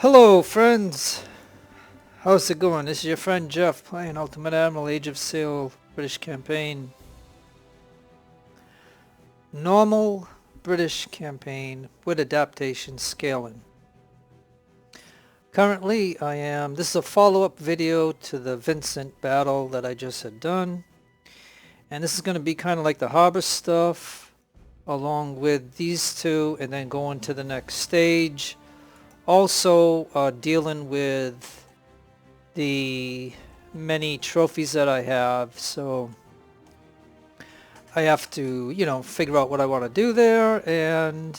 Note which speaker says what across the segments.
Speaker 1: Hello friends, how's it going? This is your friend Jeff playing Ultimate Admiral Age of Sail British campaign. Normal British campaign with adaptation scaling. Currently this is a follow-up video to the Vincent battle that I just had done. And this is going to be kind of like the harbor stuff along with these two and then going to the next stage. Also dealing with the many trophies that I have, so I have to, figure out what I want to do there, and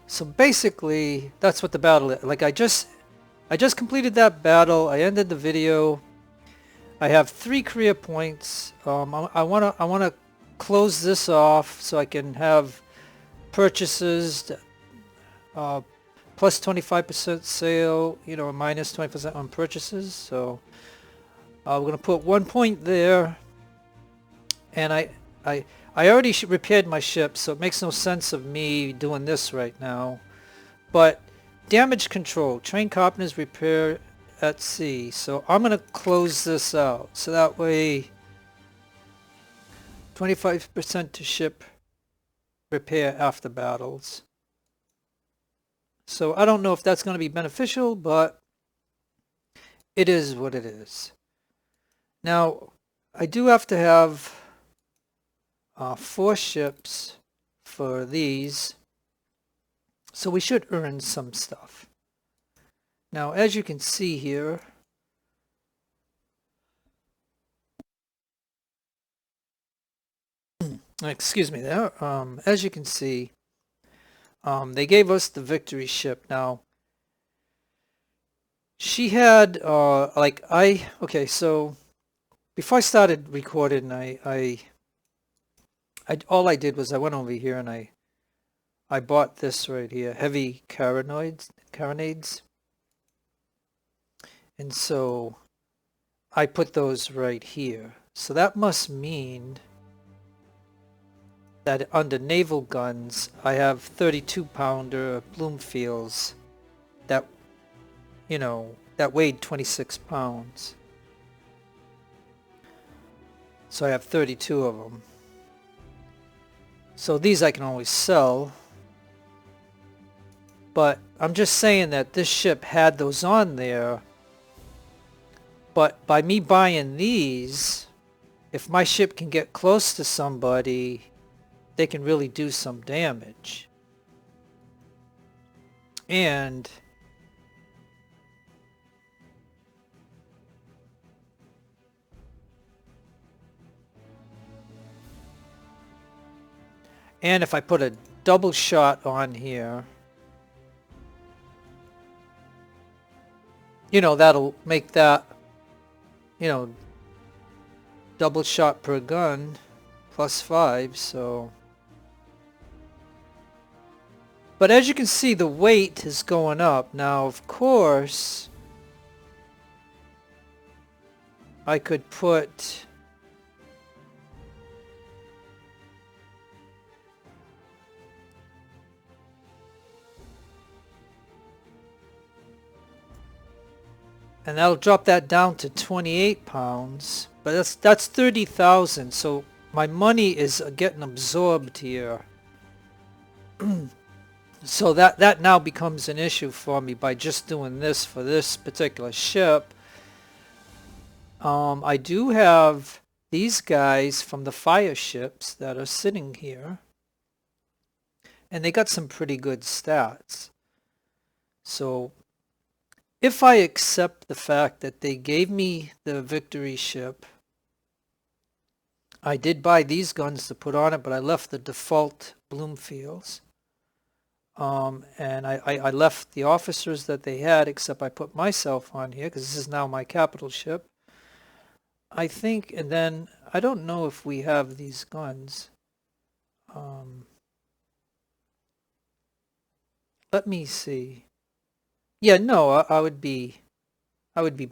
Speaker 1: so basically that's what the battle is. Like I just completed that battle. I ended the video. I have 3 career points. I wanna close this off so I can have purchases. Plus 25% sale, minus 20% on purchases. So we're going to put 1 point there. And I already repaired my ship, so it makes no sense of me doing this right now. But damage control, train carpenters repair at sea. So I'm going to close this out. So that way 25% to ship repair after battles. So I don't know if that's going to be beneficial, but it is what it is. Now, I do have to have 4 ships for these, so we should earn some stuff. Now, as you can see here, excuse me there, as you can see, they gave us the victory ship. Now, she had, okay, so before I started recording, all I did was I went over here and I bought this right here, heavy carronades. And so I put those right here. So that must mean that under naval guns, I have 32-pounder Bloomfields that, that weighed 26 pounds. So I have 32 of them. So these I can always sell. But I'm just saying that this ship had those on there. But by me buying these, if my ship can get close to somebody, they can really do some damage. And if I put a double shot on here, that'll make that, double shot per gun plus 5, so. But as you can see, the weight is going up. Now, of course, I could put and that'll drop that down to 28 pounds. But that's 30,000. So my money is getting absorbed here. So that now becomes an issue for me by just doing this for this particular ship. I do have these guys from the fire ships that are sitting here. And they got some pretty good stats. So if I accept the fact that they gave me the victory ship, I did buy these guns to put on it, but I left the default Bloomfields. And I left the officers that they had, except I put myself on here because this is now my capital ship. I think, and then I don't know if we have these guns. Let me see. Yeah, no, I would be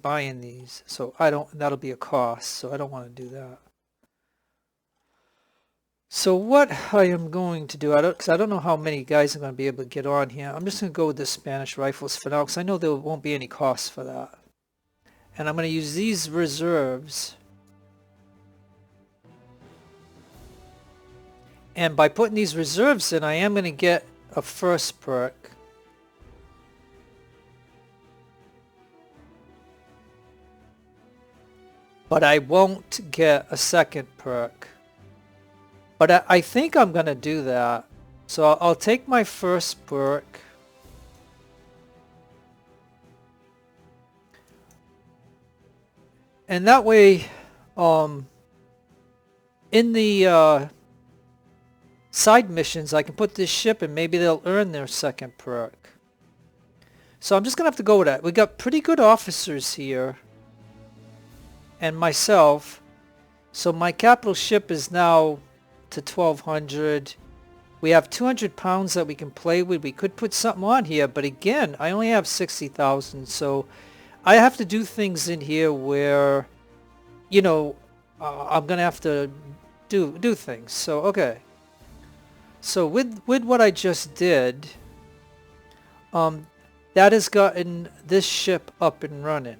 Speaker 1: buying these, so that'll be a cost, so I don't want to do that. So what I am going to do, because I don't know how many guys I'm going to be able to get on here. I'm just going to go with the Spanish rifles for now because I know there won't be any cost for that. And I'm going to use these reserves. And by putting these reserves in, I am going to get a first perk. But I won't get a second perk. But I think I'm going to do that. So I'll take my first perk. And that way, in the side missions, I can put this ship and maybe they'll earn their second perk. So I'm just going to have to go with that. We got pretty good officers here. And myself. So my capital ship is now to 1200. We have 200 pounds that we can play with. We could put something on here, but again, I only have 60,000, so I have to do things in here where, you know, I'm gonna have to do things. So okay. So with what I just did, that has gotten this ship up and running.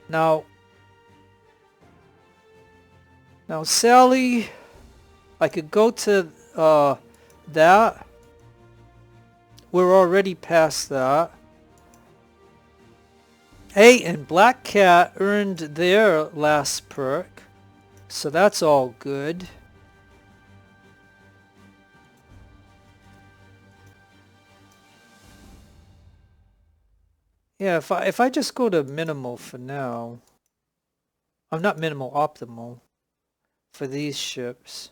Speaker 1: Now Sally, I could go to that. We're already past that. Hey, and Black Cat earned their last perk, so that's all good. Yeah, if I just go to minimal for now, I'm not minimal, optimal for these ships.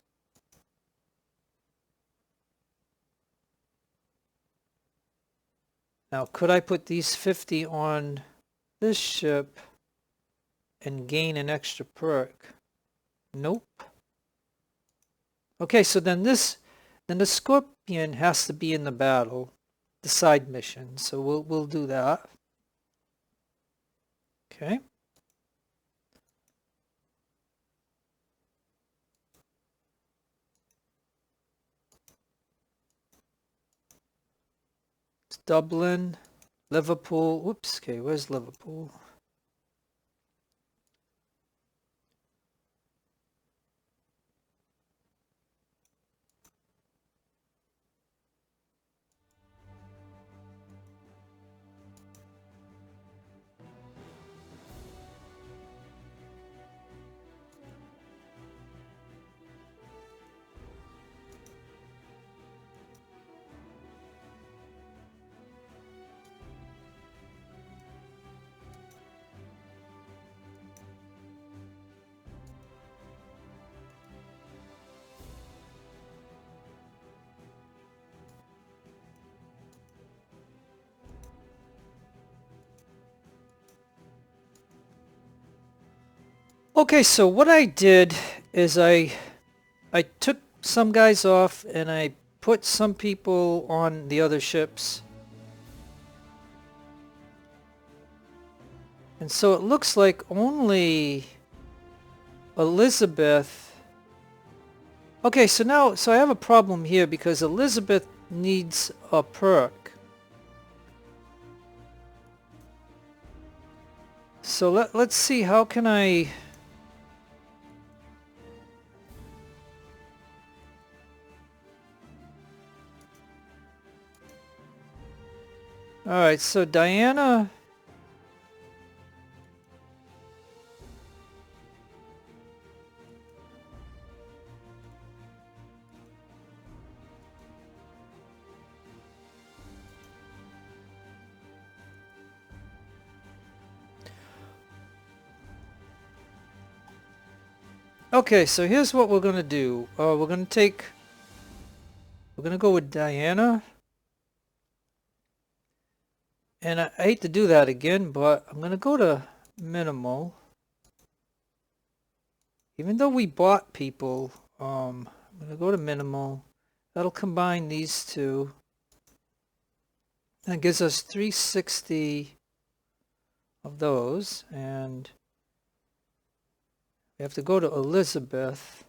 Speaker 1: Now, could I put these 50 on this ship and gain an extra perk? Nope. Okay, so then the Scorpion has to be in the battle, the side mission. So we'll do that. Okay. It's Dublin, Liverpool. Whoops. Okay, where's Liverpool? Okay, so what I did is I took some guys off and I put some people on the other ships. And so it looks like only Elizabeth. Okay, so now I have a problem here because Elizabeth needs a perk. So let's see, how can I... Alright, so Diana... Okay, so here's what we're gonna do. We're gonna go with Diana. And I hate to do that again, but I'm gonna go to minimal. Even though we bought people, I'm gonna go to minimal. That'll combine these two. That gives us 360 of those, and we have to go to Elizabeth.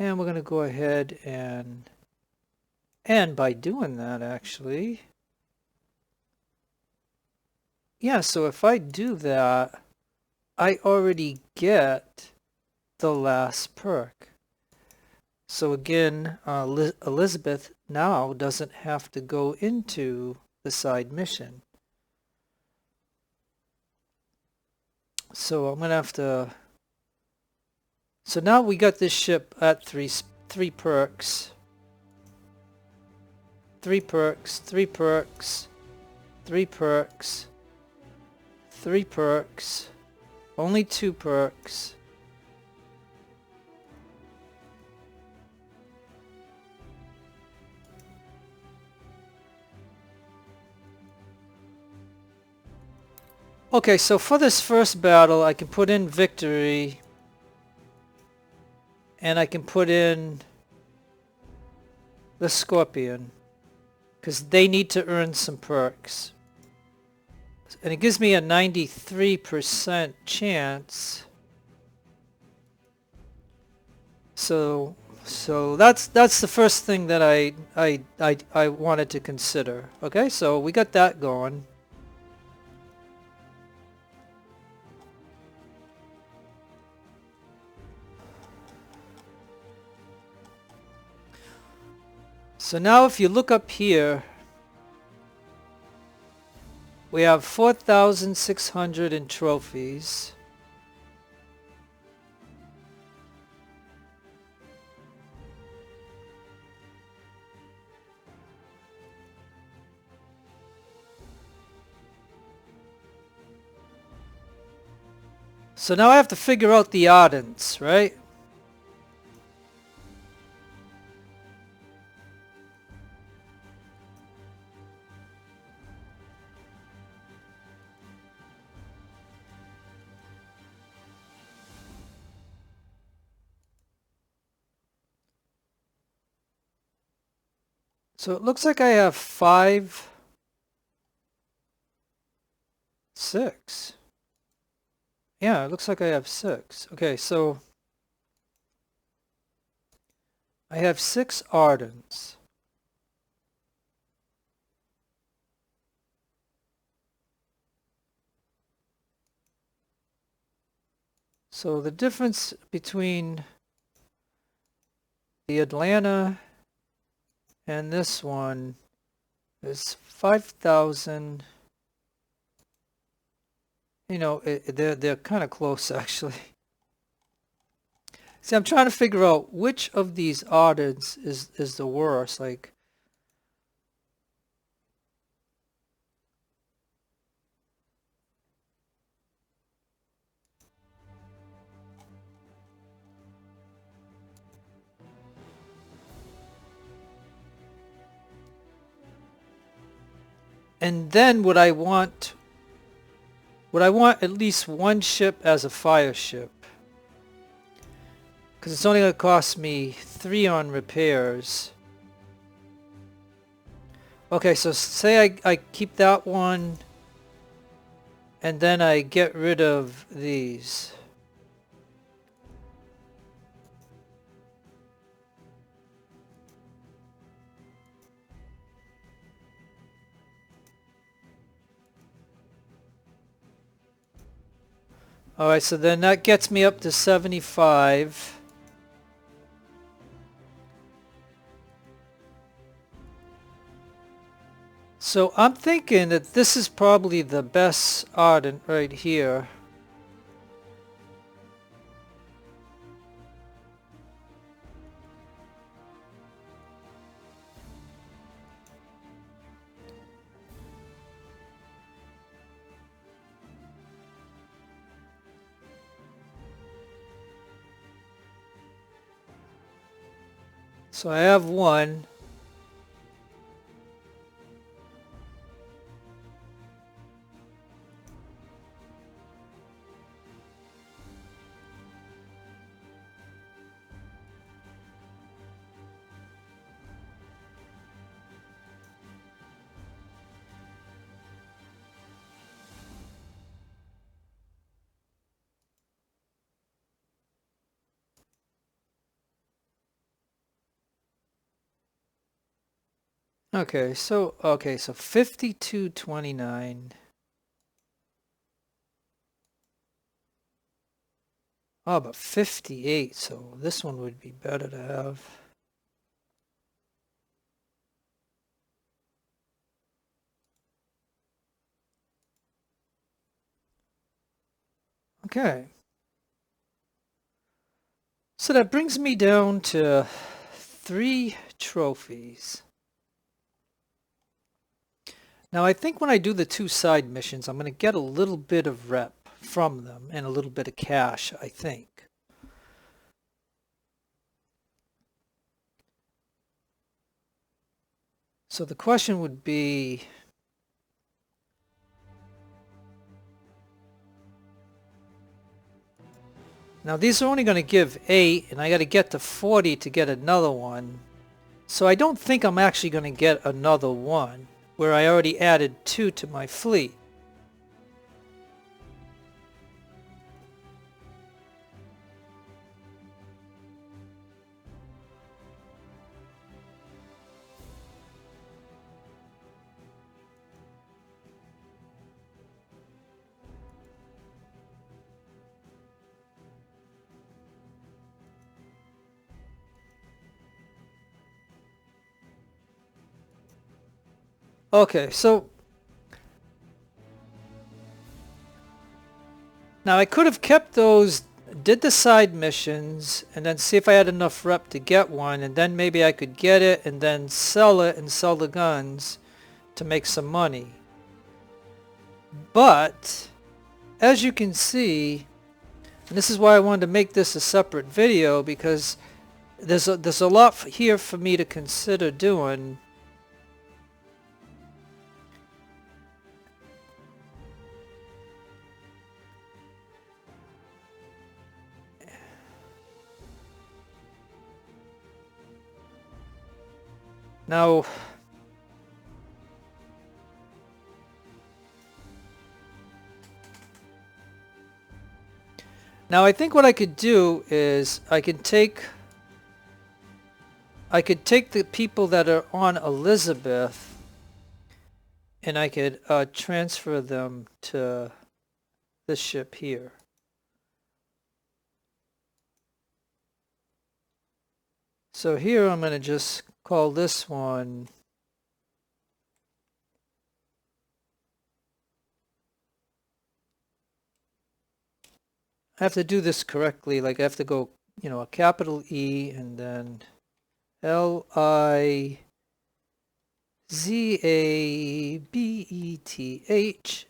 Speaker 1: And we're going to go ahead and by doing that, actually, yeah, so if I do that, I already get the last perk. So again, Elizabeth now doesn't have to go into the side mission. So I'm going to have to... So now we got this ship at three perks. 3 perks, 3 perks, 3 perks, 3 perks, only 2 perks. Okay, so for this first battle, I can put in victory, and I can put in the Scorpion, because they need to earn some perks. And it gives me a 93% chance. So that's the first thing that I wanted to consider. Okay, so we got that going. So now if you look up here, we have 4,600 in trophies. So now I have to figure out the ardents, right? So it looks like I have 5, 6. Yeah, it looks like I have 6. Okay, so I have 6 ardents. So the difference between the Atlanta and this one is 5,000. You know, they're kind of close actually. See, I'm trying to figure out which of these ardents is the worst. Like, and then would I want at least one ship as a fire ship? Because it's only going to cost me 3 on repairs. Okay, so say I keep that one, and then I get rid of these. Alright, so then that gets me up to 75. So I'm thinking that this is probably the best ardent right here. So I have one. Okay, so 5229. Oh, but 58, so this one would be better to have. Okay. So that brings me down to 3 trophies. Now I think when I do the 2 side missions, I'm going to get a little bit of rep from them and a little bit of cash, I think. So the question would be, now these are only going to give 8, and I got to get to 40 to get another one. So I don't think I'm actually going to get another one, where I already added 2 to my fleet. Okay, so now I could have kept those, did the side missions, and then see if I had enough rep to get one, and then maybe I could get it and then sell it and sell the guns to make some money. But as you can see, and this is why I wanted to make this a separate video, because there's a lot here for me to consider doing. Now, I think what I could do is I could take the people that are on Elizabeth, and I could transfer them to this ship here. So here I'm going to just call this one I have to do this correctly, like I have to go, a capital E and then Lizabeth,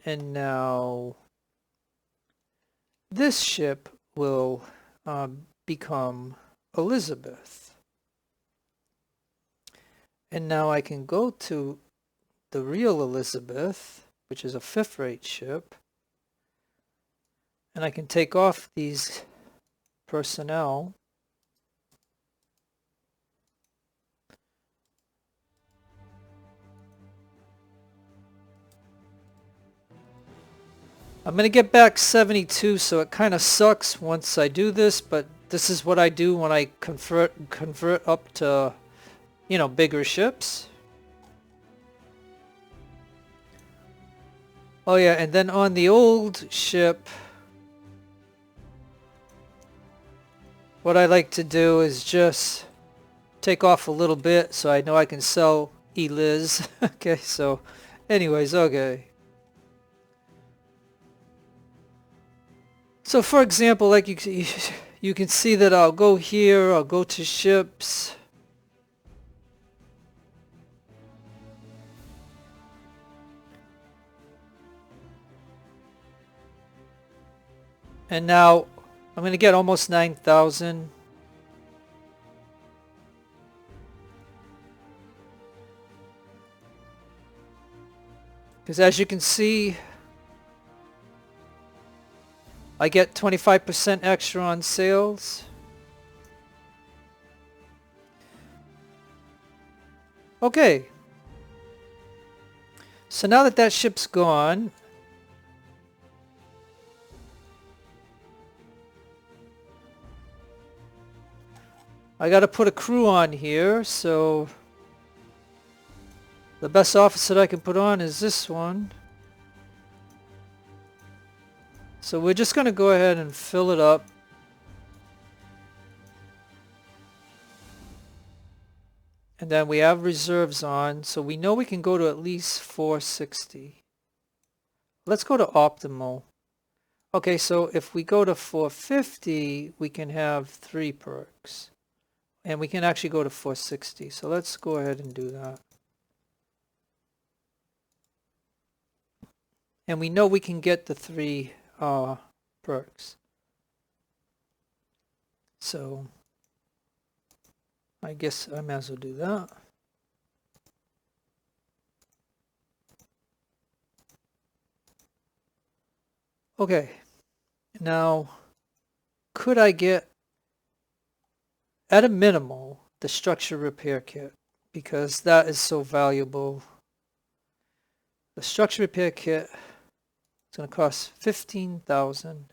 Speaker 1: and now this ship will become Elizabeth. And now I can go to the real Elizabeth, which is a 5th-rate ship, and I can take off these personnel. I'm going to get back 72, so it kind of sucks once I do this, but this is what I do when I convert up to, bigger ships. Oh yeah, and then on the old ship, what I like to do is just take off a little bit so I know I can sell Eliz. Okay, so anyways, okay. So for example, like you can see that I'll go here, I'll go to ships. And now I'm going to get almost 9,000. Because as you can see, I get 25% extra on sales. Okay. So now that that ship's gone, I got to put a crew on here, so The best office that I can put on is this one. So we're just going to go ahead and fill it up. And then we have reserves on, so we know we can go to at least 460. Let's go to optimal. Okay, so if we go to 450, we can have 3 perks. And we can actually go to 460. So let's go ahead and do that. And we know we can get the 3 perks. So I guess I might as well do that. Okay, now could I get, at a minimal, the structure repair kit? Because that is so valuable. The structure repair kit is going to cost 15,000.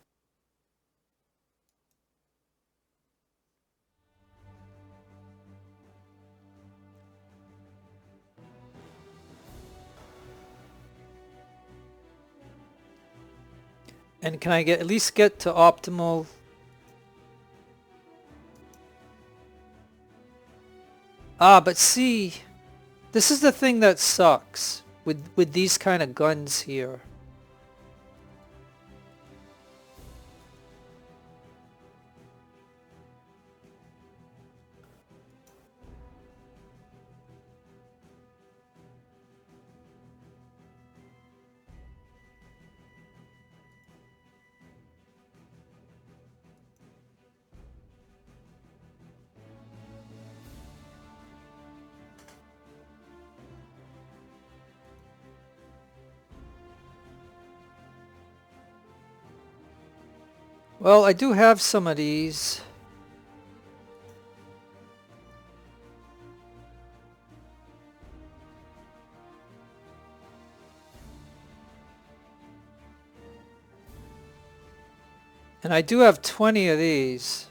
Speaker 1: And can I at least get to optimal? But see, this is the thing that sucks with these kind of guns here. Well, I do have some of these. And I do have 20 of these.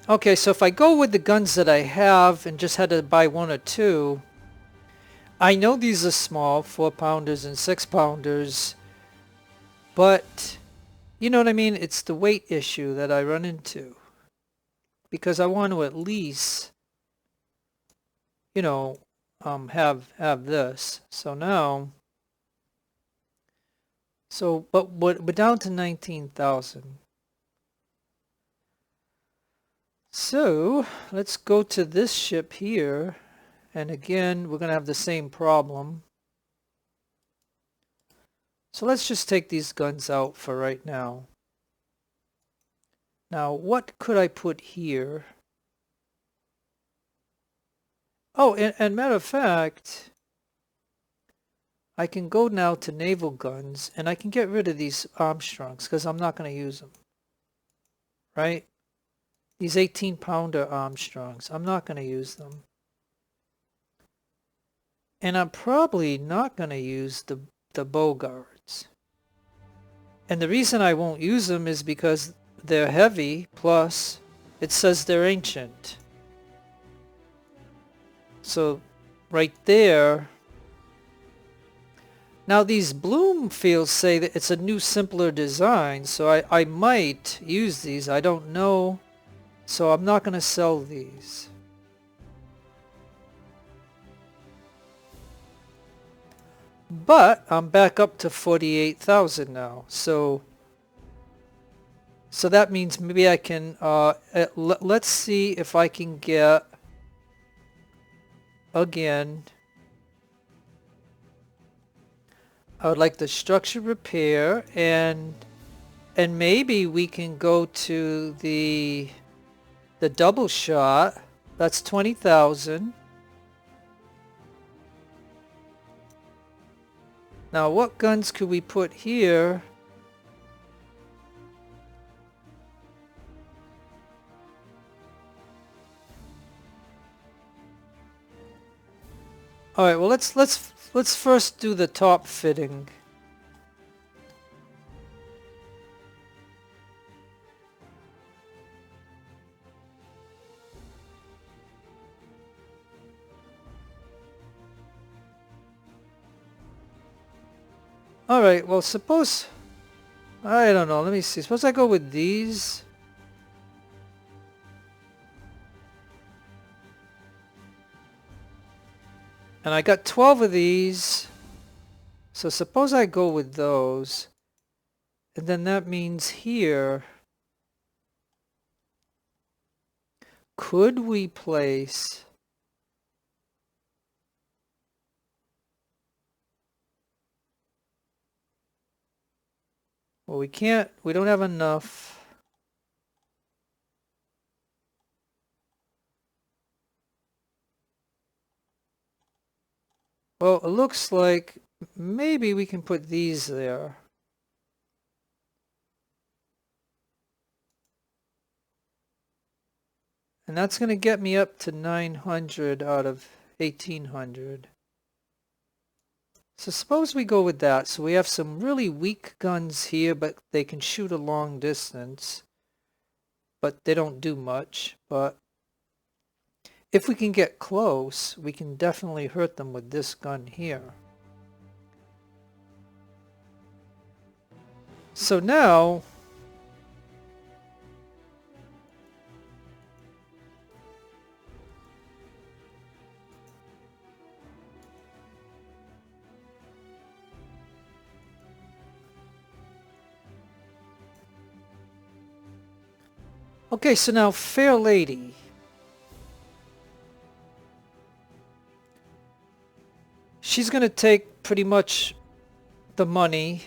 Speaker 1: Okay, so if I go with the guns that I have and just had to buy 1 or 2, I know these are small, 4-pounders and 6-pounders, but you know what I mean? It's the weight issue that I run into. Because I want to at least, you know, have this. So now, but we're down to 19,000. So let's go to this ship here, and again we're gonna have the same problem. So let's just take these guns out for right now. Now what could I put here? Oh, and matter of fact, I can go now to naval guns and I can get rid of these Armstrongs because I'm not going to use them. Right? These 18-pounder Armstrongs, I'm not going to use them. And I'm probably not going to use the Bogards. And the reason I won't use them is because they're heavy, plus it says they're ancient. So right there. Now these Bloomfields say that it's a new, simpler design, so I might use these. I don't know. So I'm not going to sell these. But I'm back up to 48,000 now. So that means maybe I can, let's see if I can get, again, I would like the structure repair, and maybe we can go to the double shot. That's 20,000. Now what guns could we put here? All right, well let's first do the top fitting. All right, well suppose I don't know, let me see. Suppose I go with these. And I got 12 of these. So suppose I go with those. And then that means here, could we place well, we can't, we don't have enough. Well, it looks like maybe we can put these there. And that's going to get me up to 900 out of 1800. So suppose we go with that. So we have some really weak guns here, but they can shoot a long distance. But they don't do much. But if we can get close, we can definitely hurt them with this gun here. So now, okay, so now Fair Lady. She's going to take pretty much the money.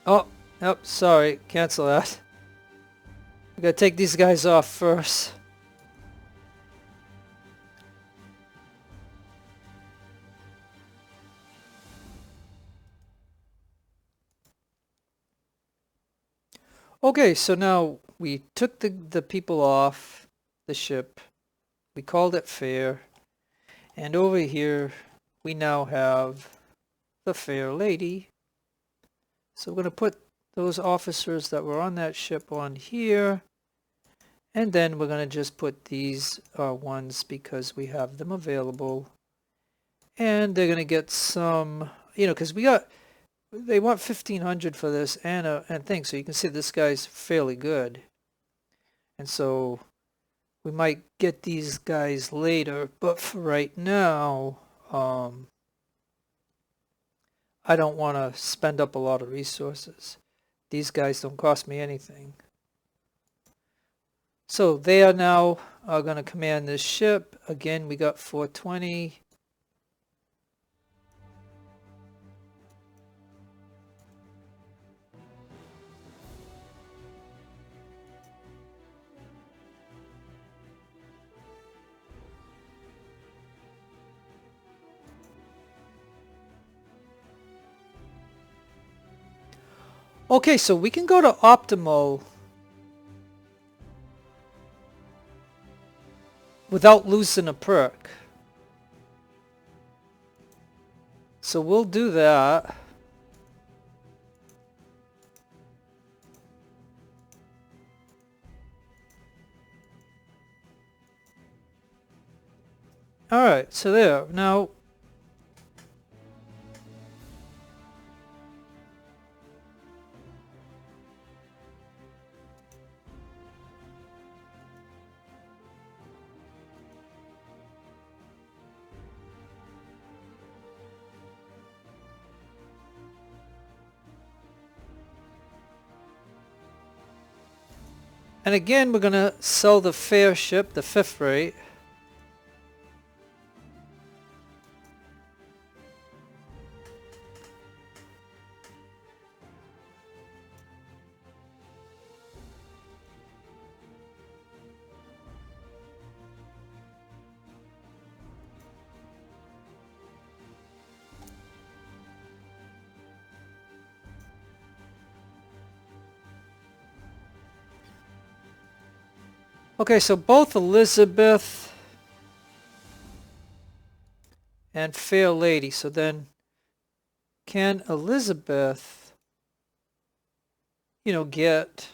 Speaker 1: Oh, nope, sorry, cancel that. We gotta take these guys off first. Okay, so now we took the people off the ship. We called it fair. And over here, we now have the Fair Lady. So we're going to put those officers that were on that ship on here. And then we're going to just put these ones because we have them available. And they're going to get some, you know, because they want 1,500 for this and thing. So you can see this guy's fairly good. And so we might get these guys later. But for right now, I don't want to spend up a lot of resources. These guys don't cost me anything. So they are now going to command this ship. Again, we got 420. Okay, so we can go to optimal without losing a perk. So we'll do that. Alright, so there. Now, And again, we're going to sell the fair ship, the 5th rate. Okay, so both Elizabeth and Fair Lady. So then, can Elizabeth, get,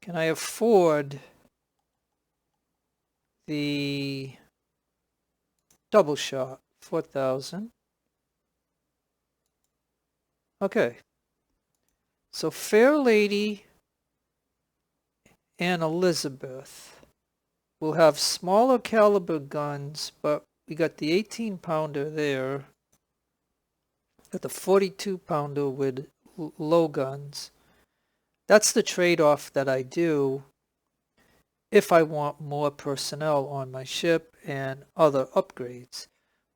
Speaker 1: can I afford the double shot? 4,000. Okay. So Fair Lady and Elizabeth will have smaller caliber guns, but we got the 18-pounder there. Got the 42-pounder with low guns. That's the trade-off that I do if I want more personnel on my ship and other upgrades.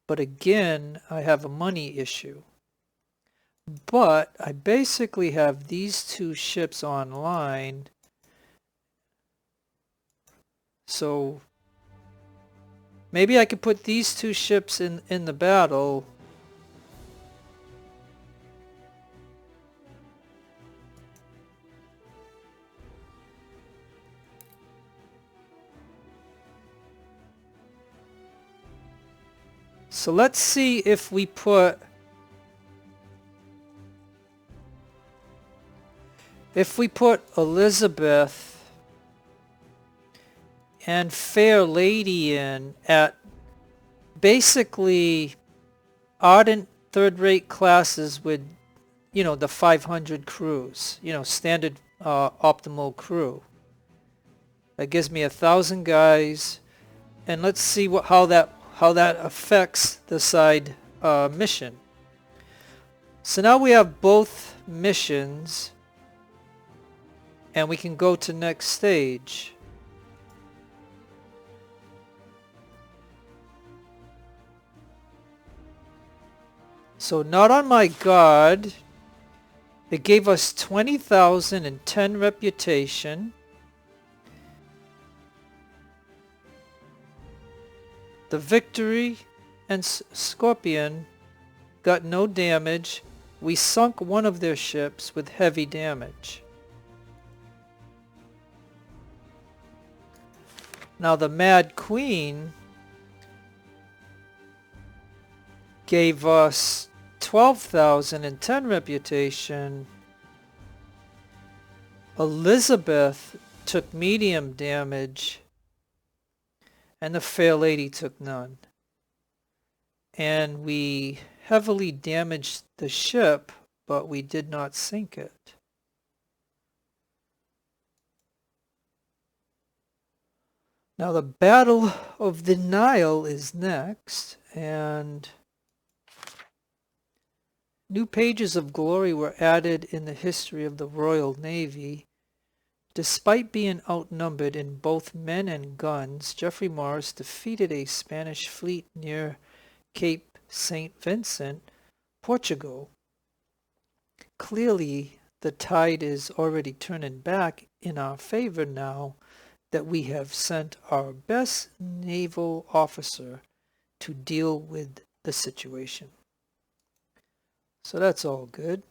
Speaker 1: But again, I have a money issue. But I basically have these two ships online. So maybe I could put these two ships in the battle. So let's see if we put Elizabeth and Fair Lady in at basically ardent third-rate classes with, the 500 crews, standard optimal crew. That gives me 1,000 guys, and let's see how that affects the side mission. So now we have both missions, and we can go to next stage. So not on my guard. It gave us 20,000 and 10 reputation. The Victory and Scorpion got no damage. We sunk one of their ships with heavy damage. Now the Mad Queen gave us 12,000 and 10 reputation. Elizabeth took medium damage, and the Fair Lady took none. And we heavily damaged the ship, but we did not sink it. Now the Battle of the Nile is next, and new pages of glory were added in the history of the Royal Navy. Despite being outnumbered in both men and guns, Geoffrey Morris defeated a Spanish fleet near Cape St. Vincent, Portugal. Clearly, the tide is already turning back in our favor now that we have sent our best naval officer to deal with the situation. So that's all good.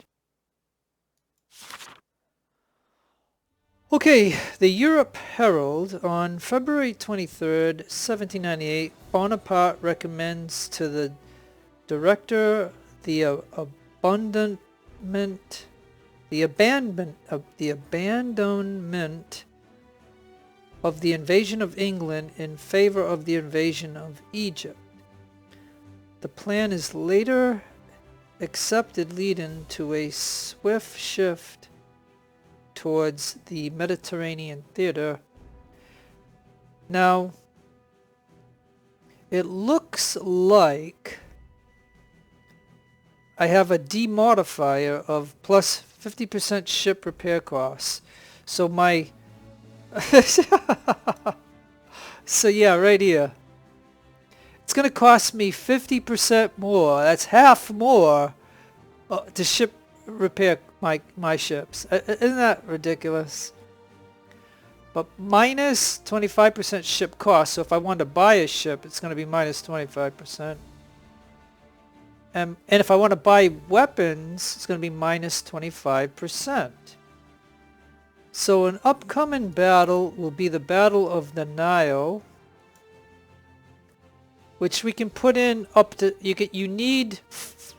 Speaker 1: Okay, the Europe Herald on February 23rd, 1798, Bonaparte recommends to the director the abandonment of the invasion of England in favor of the invasion of Egypt. The plan is later accepted, leading to a swift shift towards the Mediterranean theater. Now, it looks like I have a D modifier of plus 50% ship repair costs. So my so yeah, right here. It's going to cost me 50% more. That's half more to ship repair my ships. Isn't that ridiculous? But minus 25% ship cost. So if I want to buy a ship, it's going to be minus 25%. And if I want to buy weapons, it's going to be minus 25%. So an upcoming battle will be the Battle of the Nile, which we can put in up to, you need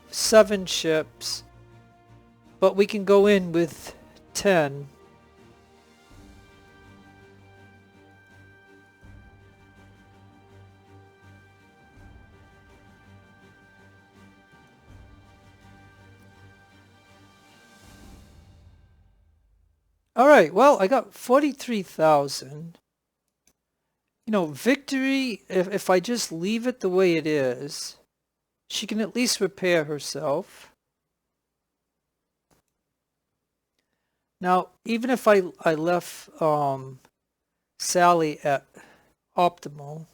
Speaker 1: 7 ships, but we can go in with 10. Alright, well, I got 43,000. You know, victory, if I just leave it the way it is, she can at least repair herself. Now, even if I left Sally at optimal,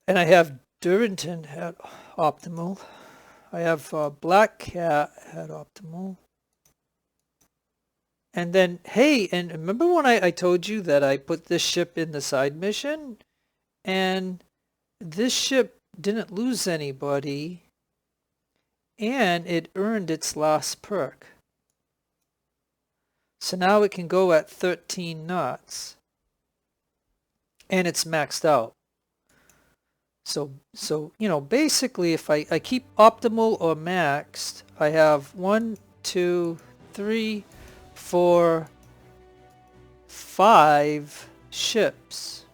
Speaker 1: and I have Durrington at optimal, I have Black Cat at optimal. And then, hey, and remember when I told you that I put this ship in the side mission? And this ship didn't lose anybody, and it earned its last perk. So now it can go at 13 knots. And it's maxed out. So you know, basically if I keep optimal or maxed, I have 1, 2, 3, 4, 5 ships.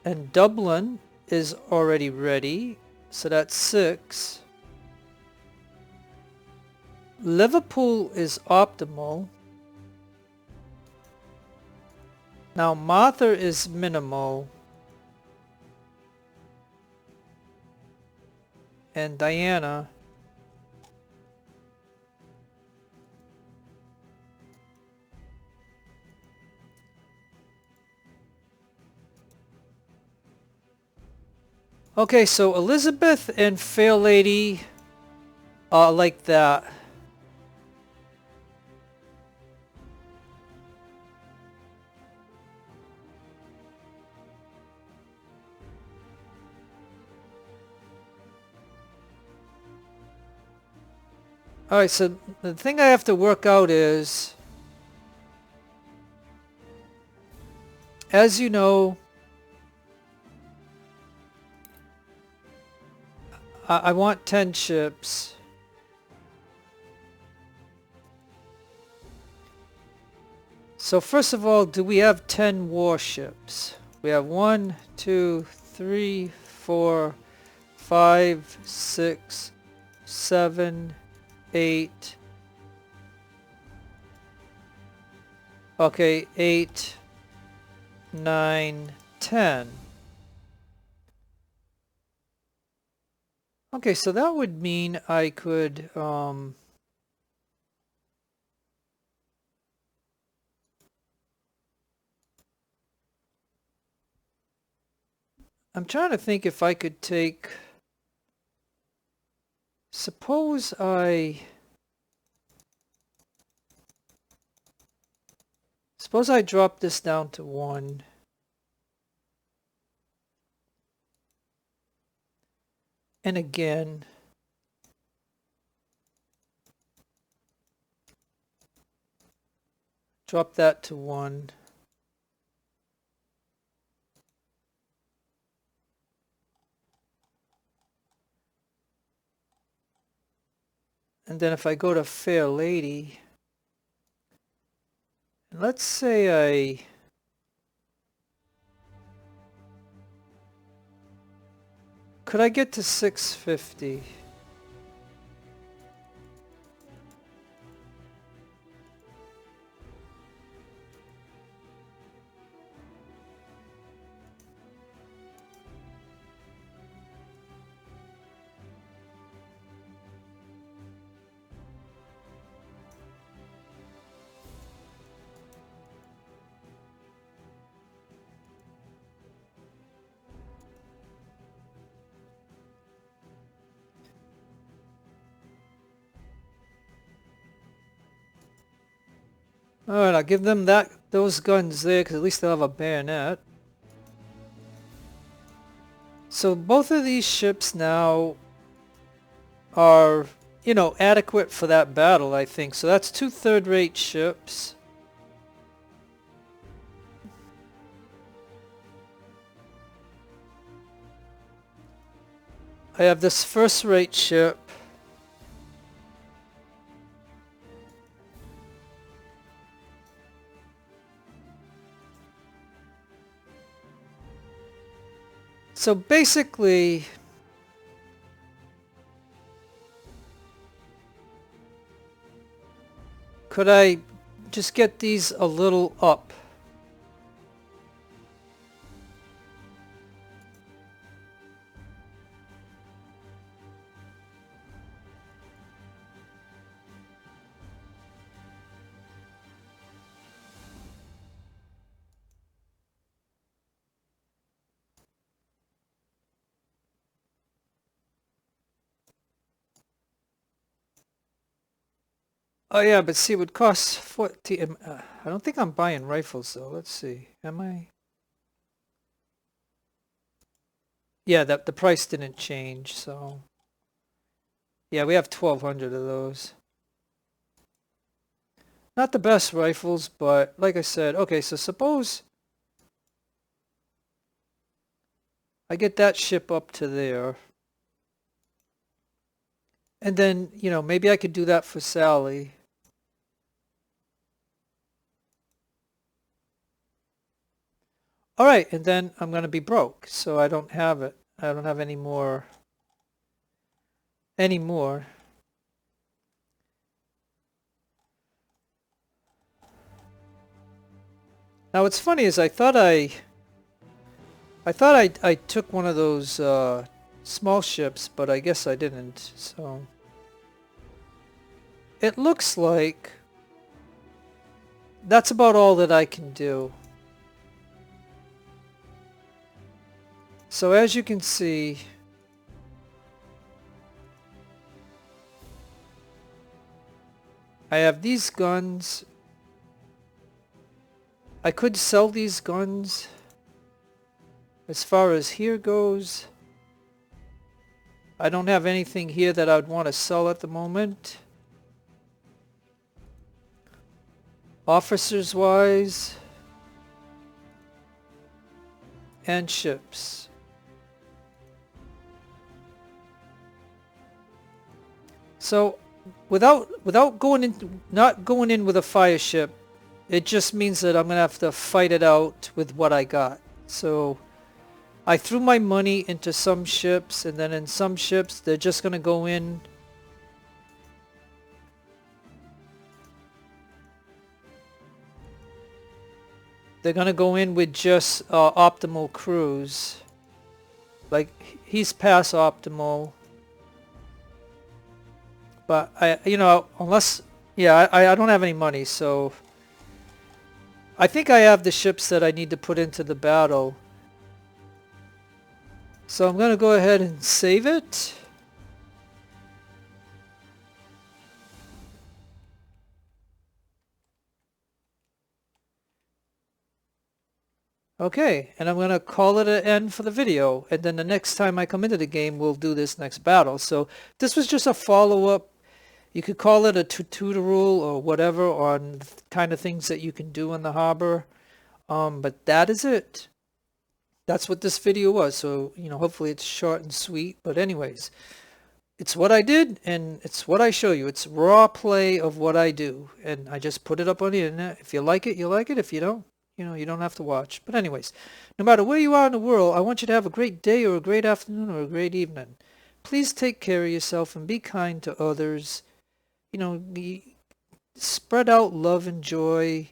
Speaker 1: And Dublin is already ready, so that's 6. Liverpool is optimal. Now Martha is minimal. And Diana. Okay, so Elizabeth and Fair Lady are like that. Alright, so the thing I have to work out is, as you know, I want 10 ships. So first of all, do we have 10 warships? We have 1, 2, 3, 4, 5, 6, 7, 8. Okay, 8, 9, 10. Okay, so that would mean I could I'm trying to think if I could take, suppose I drop this down to 1. And again, drop that to 1. And then if I go to Fair Lady, let's say could I get to 650? Alright, I'll give them those guns there, because at least they'll have a bayonet. So both of these ships now are, you know, adequate for that battle, I think. So that's 2 third-rate ships. I have this first-rate ship. So basically, could I just get these a little up? Oh yeah, but see, it would cost 40. I don't think I'm buying rifles though. Let's see. Am I? Yeah, the price didn't change, so yeah, we have 1,200 of those. Not the best rifles, but like I said, okay, so suppose I get that ship up to there. And then, you know, maybe I could do that for Sally. All right, and then I'm going to be broke, so I don't have it. I don't have any more. Now what's funny is I thought I took one of those small ships, but I guess I didn't. So it looks like that's about all that I can do. So as you can see, I have these guns. I could sell these guns. As far as here goes, I don't have anything here that I would want to sell at the moment. Officers wise, and ships. So without not going in with a fire ship, it just means that I'm gonna have to fight it out with what I got. So I threw my money into some ships, and then in some ships they're just gonna go in. They're gonna go in with just optimal crews. Like he's past optimal. But you know, unless, yeah, I don't have any money, so I think I have the ships that I need to put into the battle. So I'm gonna go ahead and save it. Okay, and I'm gonna call it an end for the video, and then the next time I come into the game, we'll do this next battle. So this was just a follow-up. You could call it a tutorial or whatever on kind of things that you can do in the harbor. But that is it. That's what this video was. So, you know, hopefully it's short and sweet. But anyways, it's what I did and it's what I show you. It's raw play of what I do. And I just put it up on the internet. If you like it, you like it. If you don't, you know, you don't have to watch. But anyways, no matter where you are in the world, I want you to have a great day or a great afternoon or a great evening. Please take care of yourself and be kind to others. You know, spread out love and joy.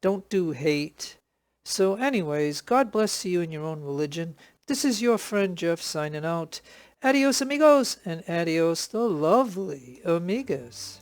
Speaker 1: Don't do hate. So anyways, God bless you in your own religion. This is your friend Jeff signing out. Adios amigos and adios the lovely amigas.